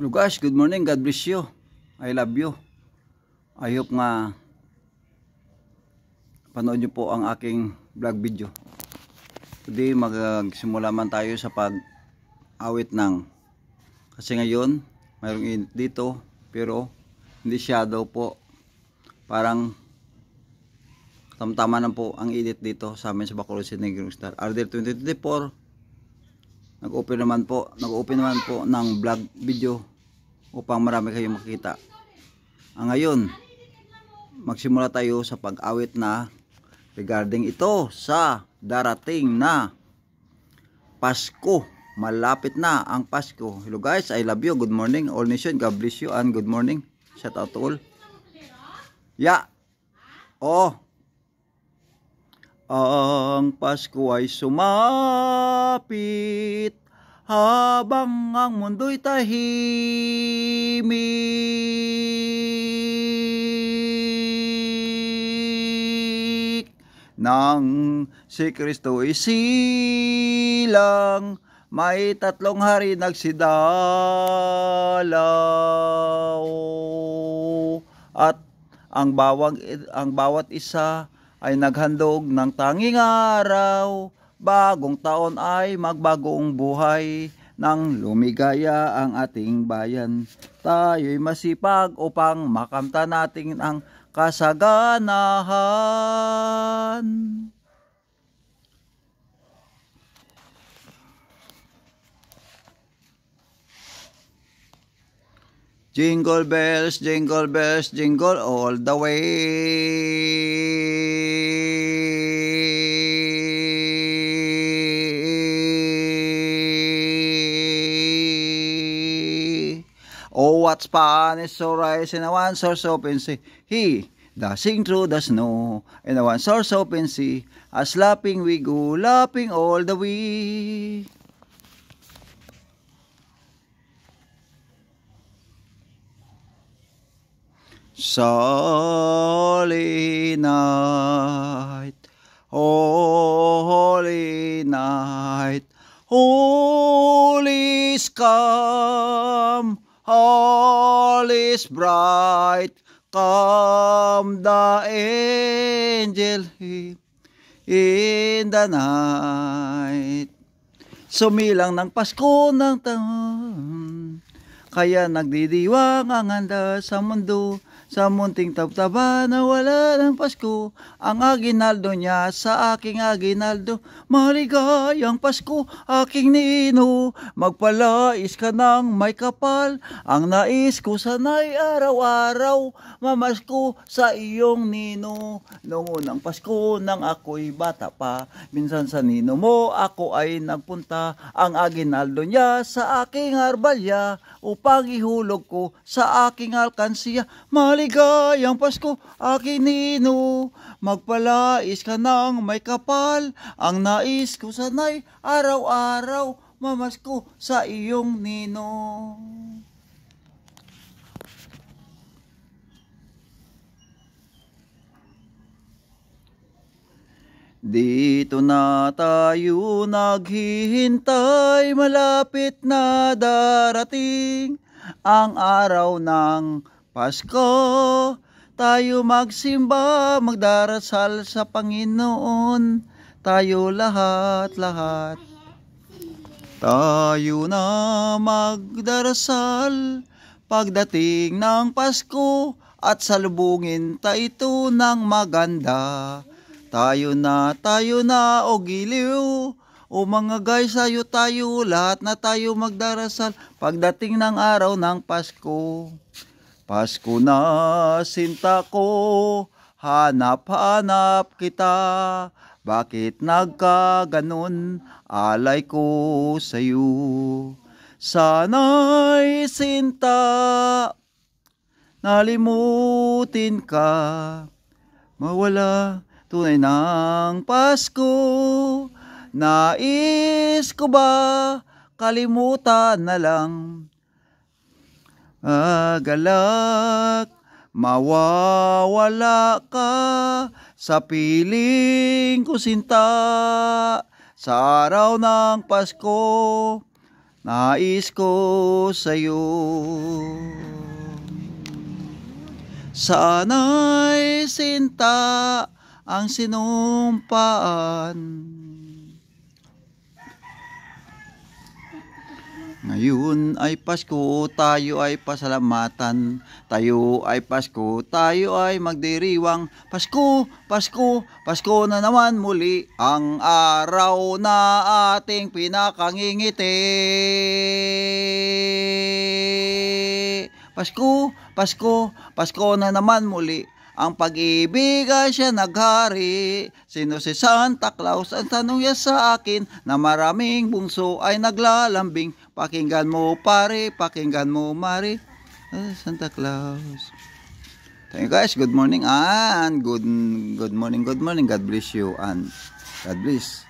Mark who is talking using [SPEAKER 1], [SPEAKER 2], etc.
[SPEAKER 1] Hello guys, good morning. God bless you. I love you. I hope nga panood nyo po ang aking vlog video. Today magsimula man tayo sa pag-awit ng, kasi ngayon mayroong init dito pero hindi siya daw po, parang tamtama na po ang init dito sa amin sa Bacolod City, Negros Star. RDL 2024 nag-open naman po ng vlog video upang marami kayong makita. Ngayon, magsimula tayo sa pag-awit na regarding ito sa darating na Pasko. Malapit na ang Pasko. Hello guys, I love you. Good morning all nation. God bless you and good morning. Shout out to all. Ang Pasko ay sumapit habang ang mundo'y tahimik, nang si Kristo isilang, may 3 hari nagsidalaw, at ang bawat isa ay naghandog ng tanging araw. Bagong taon ay magbagong buhay, nang lumigaya ang ating bayan. Tayo'y masipag upang makamta natin ang kasaganahan. Jingle bells, jingle bells, jingle all the way. Oh, what fun is so rising, and one source open sea. He dashing through the snow, and one source open sea. As lapping we go, lapping all the way. Holy night, holy night, holy is come, all is bright, come the angel in the night. Sumilang ng Pasko ng taon, kaya nagdidiwang ang handa sa mundo. Sa munting tabtaba na wala ng Pasko, ang aginaldo niya sa aking aginaldo. Maligayang Pasko, aking nino, magpalais ka ng may kapal. Ang nais ko sana'y araw-araw, mamasko sa iyong nino. Noong unang Pasko nang ako'y bata pa, minsan sa nino mo ako ay nagpunta. Ang aginaldo niya sa aking arbalya, upang ihulog ko sa aking alkansiya. Maligayang Pasko, aking nino, magpalais ka ng may kapal. Ang nais ko sana'y araw-araw, mamasko sa iyong nino. Dito na tayo naghihintay, malapit na darating ang araw ng Pasko. Tayo magsimba, magdarasal sa Panginoon, tayo lahat-lahat. Tayo na magdarasal pagdating ng Pasko, at salubungin tayo ng maganda. Tayo na, o giliw, o mga guys, tayo, lahat na tayo magdarasal pagdating ng araw ng Pasko. Pasko na sinta ko, hanap-hanap kita, bakit nagkaganon, alay ko sa'yo. Sana'y sinta, nalimutin ka, mawala tunay ng Pasko. Nais ko ba kalimutan na lang, galak, mawawala ka sa piling ko sinta. Sa araw ng Pasko, nais ko sa'yo. Sana'y sinta ang sinumpaan, ngayon ay Pasko, tayo ay pasalamatan. Tayo ay Pasko, tayo ay magdiriwang. Pasko, Pasko, Pasko na naman muli, ang araw na ating pinakangingiti. Pasko, Pasko, Pasko na naman muli, ang pag-ibig ay siya naghari. Sino si Santa Claus? Ang tanong niya sa akin, na maraming bungso ay naglalambing. Pakinggan mo pare, pakinggan mo mare, Santa Claus. Thank you guys, good morning and good morning, God bless you and God bless.